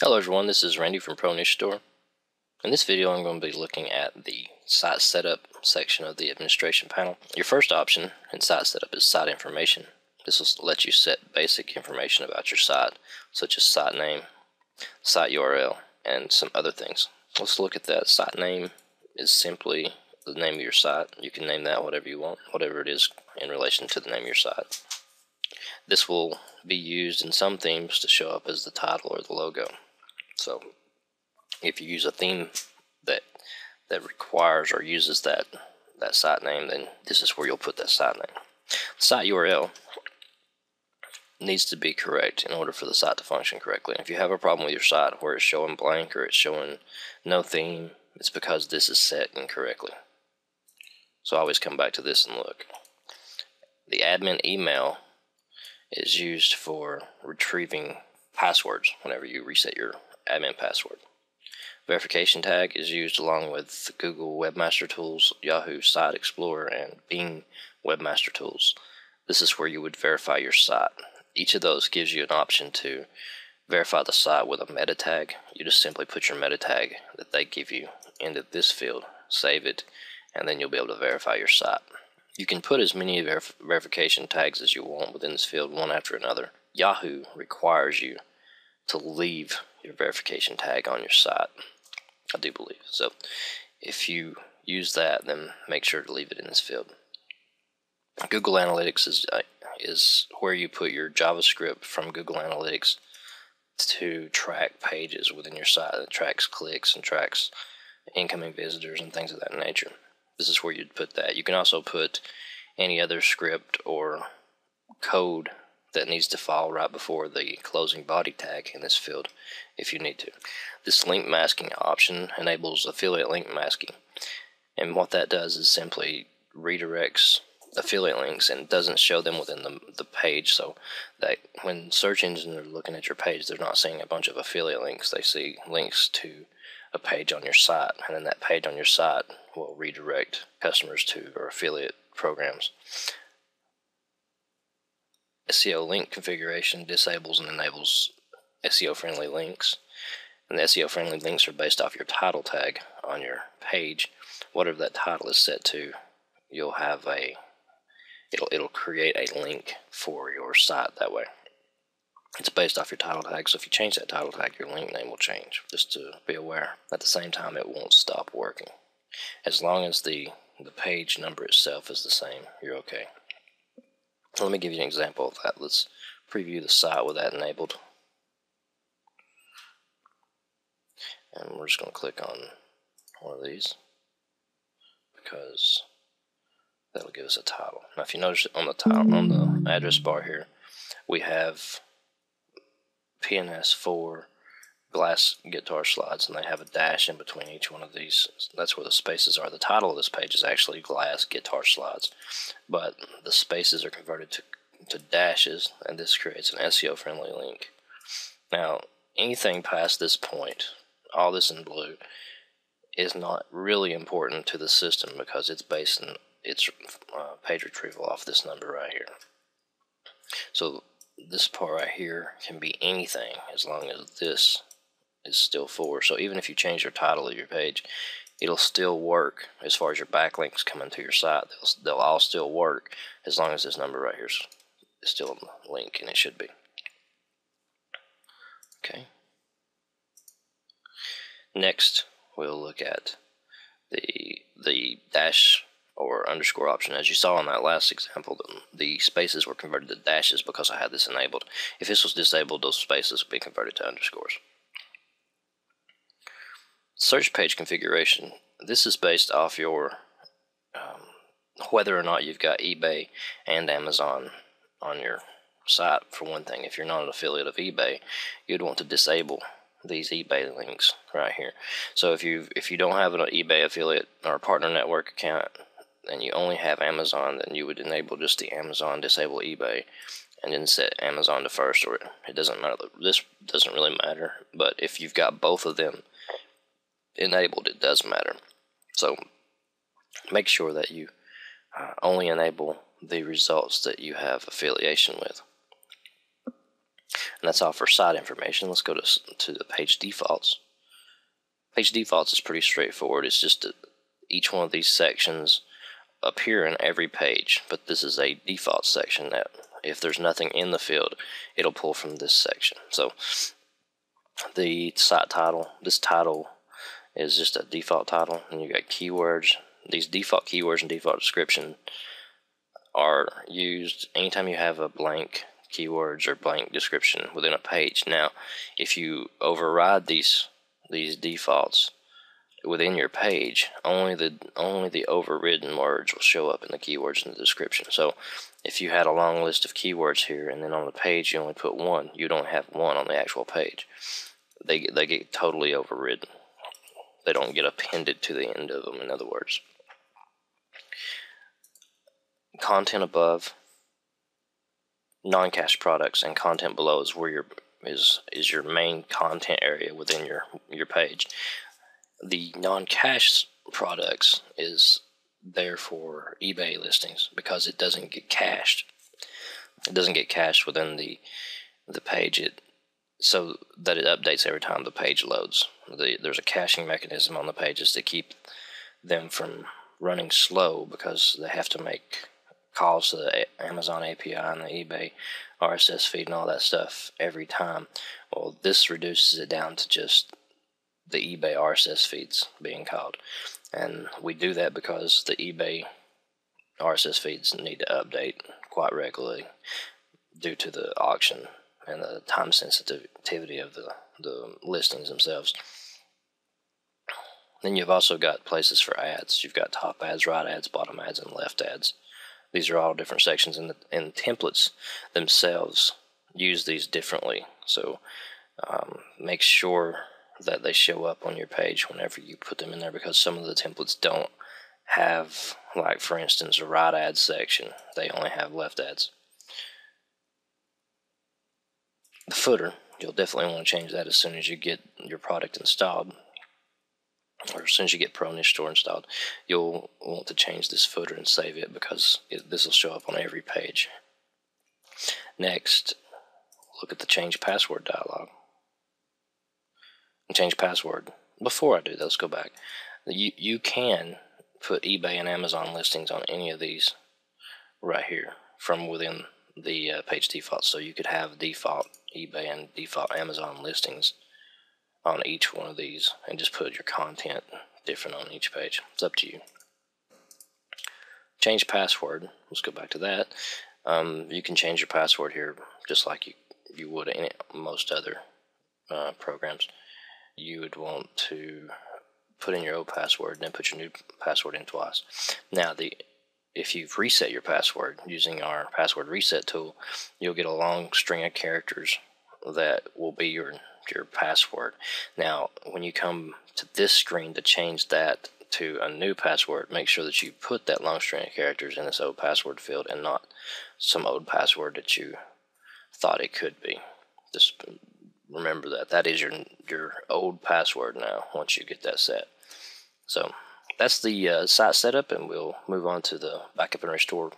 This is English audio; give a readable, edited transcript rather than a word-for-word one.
Hello everyone, this is Randy from ProNicheStore. In this video I'm going to be looking at the site setup section of the administration panel. Your first option in site setup is site information. This will let you set basic information about your site, such as site name, site URL, and some other things. Let's look at that. Site name is simply the name of your site. You can name that whatever you want, whatever it is in relation to the name of your site. This will be used in some themes to show up as the title or the logo. So if you use a theme that requires or uses that site name, then this is where you'll put that site name. Site URL needs to be correct in order for the site to function correctly. If you have a problem with your site where it's showing blank or it's showing no theme, it's because this is set incorrectly. So always come back to this and look. The admin email is used for retrieving passwords whenever you reset your admin password. Verification tag is used along with Google Webmaster Tools, Yahoo Site Explorer, and Bing Webmaster Tools. This is where you would verify your site. Each of those gives you an option to verify the site with a meta tag. You just simply put your meta tag that they give you into this field, save it, and then you'll be able to verify your site. You can put as many verification tags as you want within this field, one after another. Yahoo requires you to leave your verification tag on your site, I do believe. So if you use that, then make sure to leave it in this field. Google Analytics is where you put your JavaScript from Google Analytics to track pages within your site. It tracks clicks and tracks incoming visitors and things of that nature. This is where you'd put that. You can also put any other script or code that needs to fall right before the closing body tag in this field if you need to. This link masking option enables affiliate link masking, and what that does is simply redirects affiliate links and doesn't show them within the page, so that when search engines are looking at your page, they're not seeing a bunch of affiliate links. They see links to a page on your site, and then that page on your site will redirect customers to or affiliate programs. SEO link configuration disables and enables SEO friendly links, and the SEO friendly links are based off your title tag on your page. Whatever that title is set to, you'll have it'll create a link for your site that way. It's based off your title tag, so if you change that title tag, your link name will change, just to be aware. At the same time, it won't stop working. As long as the page number itself is the same, you're okay. Let me give you an example of that. Let's preview the site with that enabled. And we're just going to click on one of these because that'll give us a title. Now if you notice on the title, on the address bar here, we have PNS4 glass guitar slides, and they have a dash in between each one of these. That's where the spaces are. The title of this page is actually glass guitar slides, but the spaces are converted to dashes, and this creates an SEO friendly link. Now anything past this point, all this in blue, is not really important to the system because it's based on its page retrieval off this number right here. So this part right here can be anything as long as this is still 4. So even if you change your title of your page, it'll still work as far as your backlinks coming to your site. They'll all still work as long as this number right here is still a link, and it should be. Okay. Next, we'll look at the dash or underscore option. As you saw in that last example, the spaces were converted to dashes because I had this enabled. If this was disabled, those spaces would be converted to underscores. Search page configuration. This is based off your whether or not you've got eBay and Amazon on your site. For one thing, if you're not an affiliate of eBay, you'd want to disable these eBay links right here. So if you don't have an eBay affiliate or a partner network account and you only have Amazon, then you would enable just the Amazon, disable eBay, and then set Amazon to first, or it doesn't matter. This doesn't really matter, but if you've got both of them enabled, it does matter. So make sure that you only enable the results that you have affiliation with. And that's all for site information. Let's go to the page defaults. Page defaults is pretty straightforward. It's just each one of these sections appear in every page, but this is a default section that if there's nothing in the field, it'll pull from this section. So the site title, this title is just a default title, and you got keywords. These default keywords and default description are used anytime you have a blank keywords or blank description within a page. Now, if you override these defaults within your page, only the overridden words will show up in the keywords and the description. So if you had a long list of keywords here and then on the page you only put one, you don't have one on the actual page. They get totally overridden. They don't get appended to the end of them, in other words. Content above, non-cache products, and content below is where is your main content area within your page. The non-cache products is there for eBay listings because it doesn't get cached. It doesn't get cached within the page, so that it updates every time the page loads. There's a caching mechanism on the pages to keep them from running slow because they have to make calls to the Amazon API and the eBay RSS feed and all that stuff every time. Well, this reduces it down to just the eBay RSS feeds being called, and we do that because the eBay RSS feeds need to update quite regularly due to the auction and the time sensitivity of the listings themselves. Then you've also got places for ads. You've got top ads, right ads, bottom ads, and left ads. These are all different sections, and the templates themselves use these differently. So make sure that they show up on your page whenever you put them in there, because some of the templates don't have, like for instance, a right ads section. They only have left ads. The footer, you'll definitely want to change that as soon as you get your product installed, or as soon as you get ProNicheStore installed. You'll want to change this footer and save it, because this will show up on every page. Next, look at the change password dialog. And change password. Before I do that, let's go back. You can put eBay and Amazon listings on any of these right here from within the page default. So you could have default eBay and default Amazon listings on each one of these and just put your content different on each page. It's up to you. Change password. Let's go back to that. You can change your password here just like you would in most other programs. You would want to put in your old password and then put your new password in twice. Now, if you've reset your password using our password reset tool, you'll get a long string of characters that will be your password. Now, when you come to this screen to change that to a new password, make sure that you put that long string of characters in this old password field and not some old password that you thought it could be. Just remember that is your old password now once you get that set. So that's the site setup, and we'll move on to the backup and restore